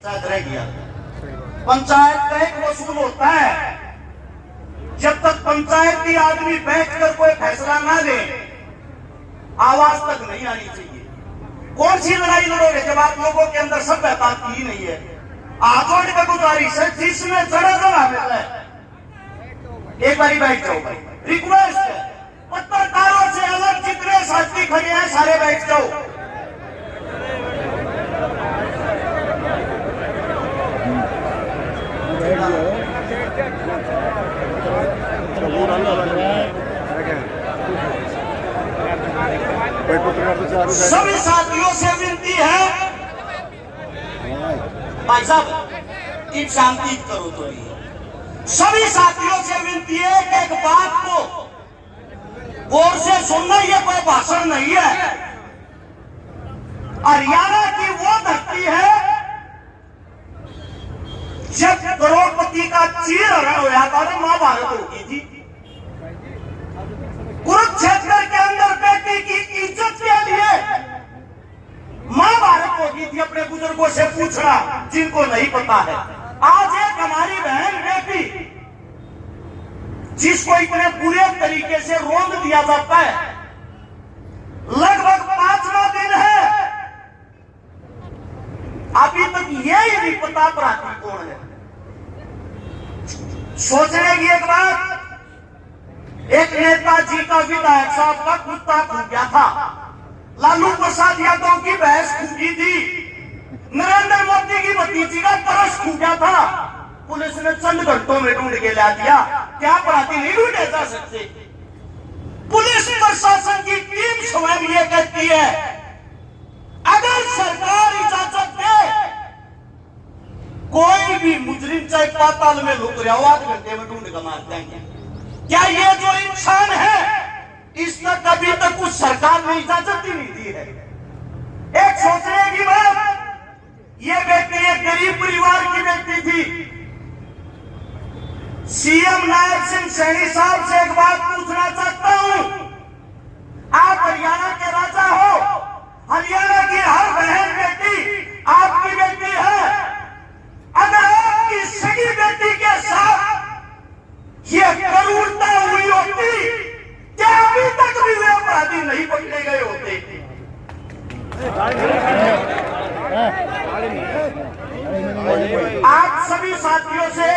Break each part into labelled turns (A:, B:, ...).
A: रह गया। पंचायत का एक वसूल होता है, जब तक पंचायती आदमी बैठकर कोई फैसला ना ले, आवाज तक नहीं आनी चाहिए। कौन सी लड़ाई लड़ोगे जब आप लोगों के अंदर सभ्यता की ही नहीं है। आजोड़ का गुजारिश है, जिसमें जरा जरा मिला है एक बारी बैठ जाओ भाई, रिक्वेस्ट है। पत्रकारों से अलग जितने साथी खड़े हैं सारे बैठ जाओ। सभी साथियों से विनती है, भाई साहब इन शांति करो तो ये। सभी साथियों से विनती है कि एक बात को गौर से सुनना, ये कोई भाषण नहीं है। हरियाणा की वो धरती है जब द्रौपदी का चीरहरण होया था ना, महाभारत होगी थी। कुरुक्षेत्र के अंदर बेटी की इज्जत के लिए महाभारत होगी थी। अपने बुजुर्गों से पूछना जिनको नहीं पता है। आज एक हमारी बहन बेटी जिसको इतने बुरे तरीके से रोंद दिया जाता है, लगभग 5वां दिन है, अभी तक यही नहीं पता अपराधी कौन है। सोचने की एक बात, एक नेताजी का विधायक साहब का कुत्ता खो गया था, लालू प्रसाद यादव की भैंस खूबी थी, नरेंद्र मोदी की भतीजी का तरस खो गया था। पुलिस ने चंद घंटों में ढूंढ के ला दिया। क्या अपराधी नहीं ढूंढे जा सकते? पुलिस प्रशासन की टीम स्वयं ये कहती है, अगर सरकार इजाजत दे, कोई भी मुजरिम चाहे पाताल में लुक रहा हो, 8 घंटे में ढूंढ कर मार देंगे। क्या ये जो इंसान है, इसने कभी तक उस सरकार ने इजाजत ही नहीं दी है? एक सोचने की बात, ये बेटी एक गरीब परिवार की बेटी थी। सीएम नायब सिंह सैनी साहब से एक बात पूछना चाहता हूं, आप हरियाणा के राजा हो, हरियाणा की हर बहन बेटी आपकी बेटी है। अगर आपकी सगी बेटी के साथ ये क्रूरता हुई होती, क्या अभी तक भी वे अपराधी नहीं पकड़े गए होते? आप सभी साथियों से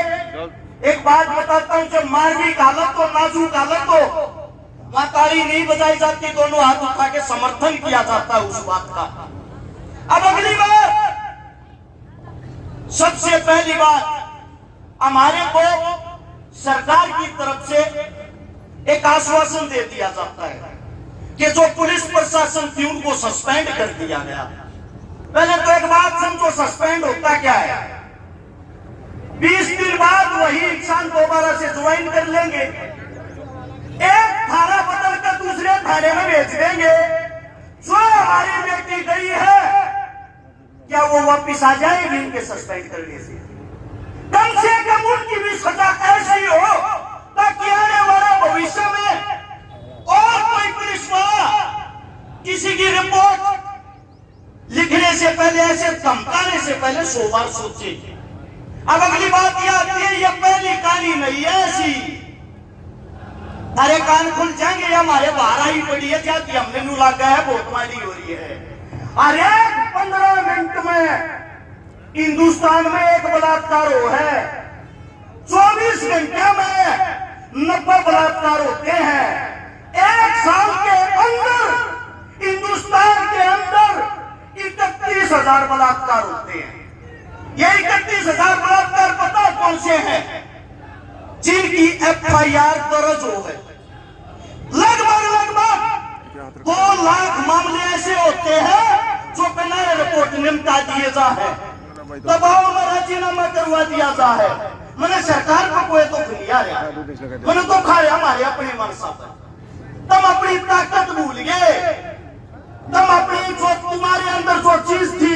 A: एक बात बताता हूं, जब मार्मिक हालत हो, नाजुक हालत हो, माताली नहीं बजाई जाती, दोनों हाथ उठा के समर्थन किया जाता है उस बात का। अब अगली बात, सबसे पहली बात, हमारे को सरकार की तरफ से एक आश्वासन दे दिया जाता है कि जो पुलिस प्रशासन थी उनको सस्पेंड कर दिया गया। पहले तो एक बात समझो, सस्पेंड होता क्या है? 20 दिन बाद वही इंसान दोबारा से ज्वाइन कर लेंगे, एक थाना बदल कर दूसरे थाने में भेज देंगे। जो हमारी बेटी गई है, क्या वो वापिस आ जाएगी इनके सस्पेंड करने से? कम से कम उनकी भी सजा ऐसी हो ताकि आने वाले भविष्य में और कोई पुलिस वाला किसी की रिपोर्ट लिखने से पहले, ऐसे धमकाने से पहले 100 बार सोचे। अब अगली बात यह आती है, यह पहली कहानी नहीं है ऐसी। हमारे कान खुल जाएंगे, हमारे बाहर आई पड़ी है, क्या हमने नू लगा है, बहुत मारी हो रही है। अरे 15 मिनट में हिंदुस्तान में एक बलात्कार हो है, 24 घंटे में 90 बलात्कार होते हैं। 1 साल के अंदर हिंदुस्तान के अंदर 31,000 बलात्कार होते हैं। ये 31,000 बलात्कार पता कौन से हैं? जिनकी FIR दर्ज हो है। लगभग 2 लाख मामले ऐसे होते हैं जो बिना रिपोर्ट निपटा दिए जा है, दबाव में राजीनामा करवा दिया जा है। मैंने सरकार को कोई तो लिया, मैंने तो खाया हमारे अपने मन साथ। तुम अपनी ताकत भूल गए, तुम अपनी जो तुम्हारे अंदर जो चीज थी,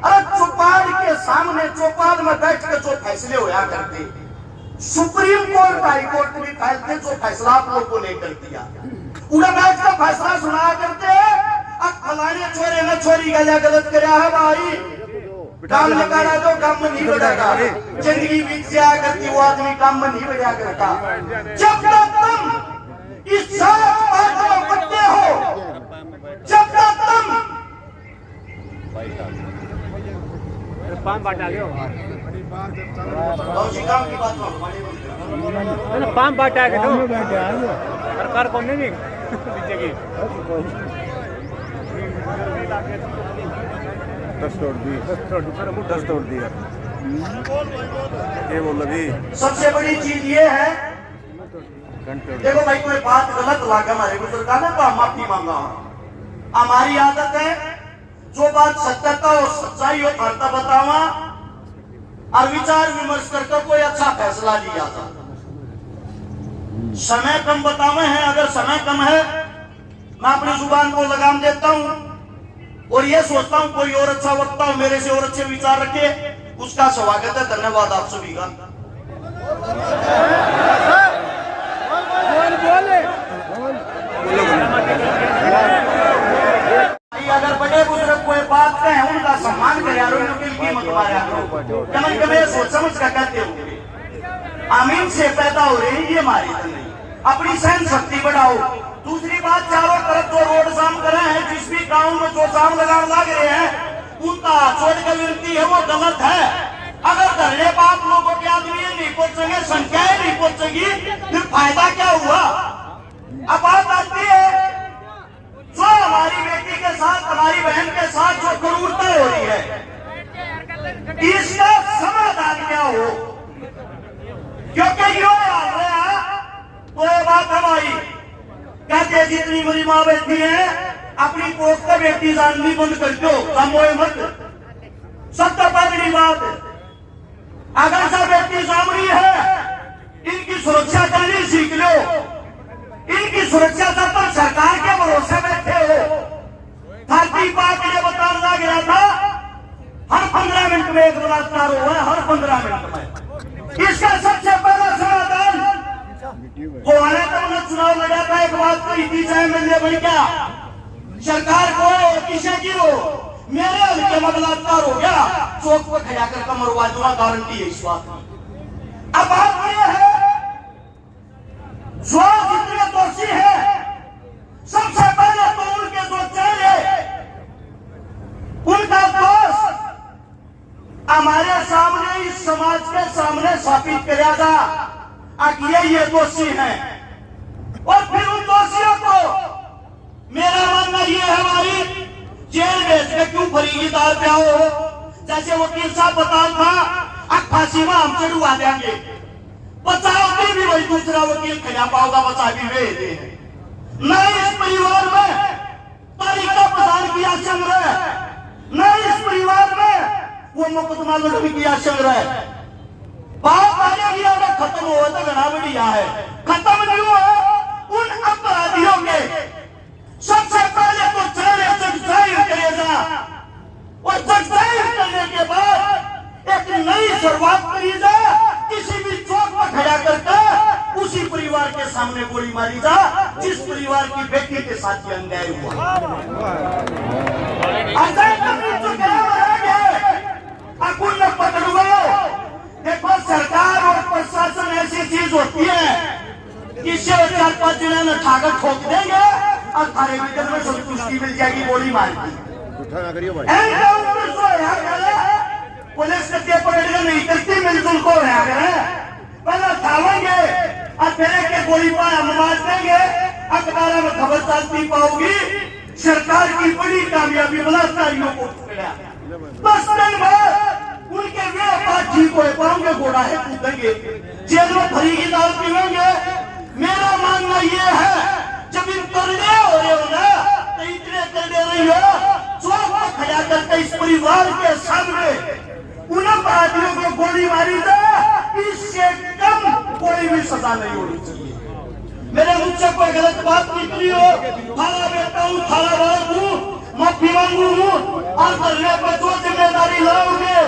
A: अरे चौपाल के सामने, चौपाल में बैठ के जो फैसले होया करते, सुप्रीम कोर्ट, हाई कोर्ट भी फैसले, जो फैसला आप लोगों ने कर दिया, उन्हें बैठ कर फैसला सुनाया करते। अब फलाने छोरे ने छोरी गया गलत कराया है भाई, काम लगाना तो काम में नहीं बढ़ेगा। जिंदगी बीत जाया करती वो आदमी काम में नहीं बढ़ा करता। जब तक तुम इस सात बात में पट्टे हो, जब तक तुम
B: पान बांटा गया
A: काम की बात हो,
B: पान बांटा गया तो सरकार कौन नहीं जगह दस तोड़ दिया। ये बोल रही
A: सबसे बड़ी चीज ये है, देखो भाई कोई बात गलत लगा हमारे बुजुर्ग ने तो हम माफी मांगा। हमारी आदत है जो बात सत्यता और सच्चाई हो करता बतावा और विचार विमर्श करके कोई अच्छा फैसला लिया था। समय कम बतावे हैं, अगर समय कम है मैं अपनी जुबान को लगाम देता हूं और ये सोचता हूं कोई और अच्छा वक्ता हो मेरे से और अच्छे विचार रखे, उसका स्वागत है। धन्यवाद आप सभी का। अगर बड़े बुजुर्ग कोई बात कहे उनका सम्मान करे, उनकी कीमत मारे कमन कभी सोच समझ कर कहते होंगे। अमीन से पैदा हो रही ये मारी तो नहीं, अपनी सहन शक्ति बढ़ाओ। दूसरी बात, चारों तरफ जो रोड जाम करे हैं, जिस भी गांव में जो जाम लगाने लग रहे हैं उनका छोड़ कर विनती है वो गलत है। अगर धरने बाप लोगों के आदमी नहीं पहुंचेंगे, संख्याएं नहीं पहुंचेगी, फिर फायदा क्या हुआ। अब बात आती है जो हमारी बेटी के साथ, हमारी बहन के साथ जो क्रूरता हो रही है, इसका समाधान क्या हो। क्योंकि यो हाल रहा तो ये बात हमारी कहते जितनी मेरी माँ बैठी है अपनी पोख का बेटी जाननी बंद कर दो, कम होए मत। सबसे पहली बात, अगर सब बेटी सामरी है इनकी सुरक्षा करनी सीख लो। इनकी सुरक्षा सब पर सरकार के भरोसे बैठे हो। धरती पाक ये बताना गया था हर 15 मिनट में एक बलात्कार हुआ है, हर 15 मिनट में। इसका सबसे पहला समाधान वो आने तो उन्हें चुनाव लड़ा था, एक बात कही थी चाहे मिलने बन क्या सरकार को किसे की हो मेरे हल्के में बलात्कार हो गया, चौक पर खड़ा कर कमरवा दूंगा, गारंटी है इस बात की। अब बात यह है जो जितने दोषी है सबसे पहले तो उनके जो चेहरे उनका दोष हमारे सामने, इस समाज के सामने स्थापित किया था ये दोषी हैं। और फिर उन दोषियों को मेरा मानना ये है भाई जेल भेज के क्यों फरीदार पे हो। जैसे वकील साहब बता था फांसी में हम चढ़वा देंगे, बचाव भी वही दूसरा वकील खड़ा पाओगा, बचा भी वे न इस परिवार में तरीका प्रदान किया संग्रह, न इस परिवार में वो मुकदमा लड़ने किया संग्रह। बात आने की अगर खत्म हो तो घना बढ़िया है, खत्म नहीं हुआ उन अपराधियों के सबसे पहले तो चेहरे जगजाहिर करेगा और जगजाहिर करने के बाद एक नई शुरुआत करी जा। किसी भी चौक पर खड़ा करके उसी परिवार के सामने गोली मारी जा जिस परिवार की बेटी के साथ ये अन्याय हुआ। देखो सरकार और प्रशासन ऐसी चीज होती है इससे 4-5 जिले में ठाकर ठोक देंगे और थारे भीतर में संतुष्टि मिल जाएगी गोली मार की। पुलिस कच्चे पकड़ेगा नहीं करती मिलजुल को पहले उठावेंगे और फिर के गोली पाया मार देंगे, अखबारों में खबर चलती पाओगी सरकार की बड़ी कामयाबी बलात्कारियों को पकड़ा। 10 दिन बाद उनके वे बात ठीक हो पाओगे, घोड़ा है कूदेंगे, जेल में भरी की दाल पीवेंगे। मेरा मानना ये है जब इन करने हो रहे हो ना तो इतने करने रही हो चौक पर खड़ा करके इस परिवार के सामने उन अपराधियों को गोली मारी जाए, इससे कम कोई भी सजा नहीं होनी चाहिए। मेरे मुझ से कोई गलत बात निकली हो, थारा बेटा हूँ, थारा बाप हूँ, माफी मांगू हूँ और करने पर जो जिम्मेदारी लाओगे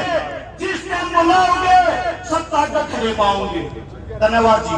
A: जिस टाइम को लाओगे सब ताकत खड़े पाओगे। धन्यवाद जी।